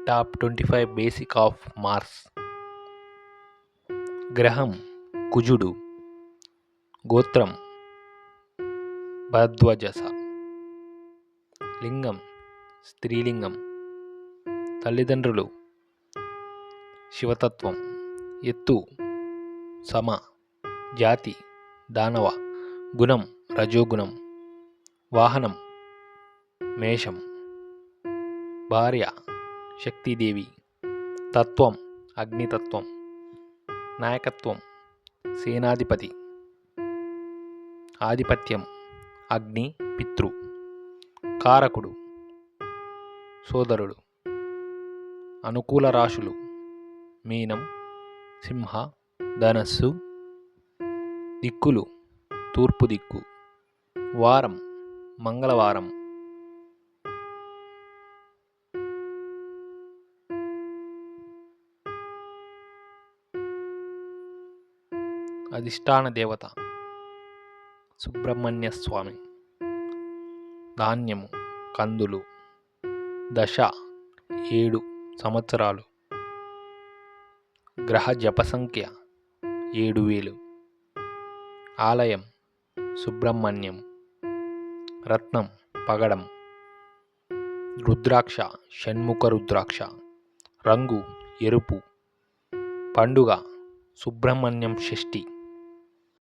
Top 25 basic of Mars. గ్రహం కుజుడు. గోత్రం భరద్వాజస. లింగం స్త్రీలింగం. తల్లిదండ్రులు శివతత్వం. ఎత్తు సమ. జాతి దానవ. గుణం రజోగుణం. వాహనం మేషం. భార్య శక్తిదేవి. తత్వం అగ్నితత్వం. నాయకత్వం సేనాధిపతి. ఆధిపత్యం అగ్ని పితృ. కారకుడు సోదరుడు. అనుకూల రాశులు మీనం సింహ ధనస్సు. దిక్కులు తూర్పు దిక్కు. వారం మంగళవారం. అధిష్టాన దేవత సుబ్రహ్మణ్య స్వామి. ధాన్యము కందులు. దశ 7 సంవత్సరాలు. గ్రహ జప సంఖ్య 7000. ఆలయం సుబ్రహ్మణ్యం. రత్నం పగడం. రుద్రాక్ష షణ్ముఖ రుద్రాక్ష. రంగు ఎరుపు. పండుగ సుబ్రహ్మణ్యం షష్ఠి.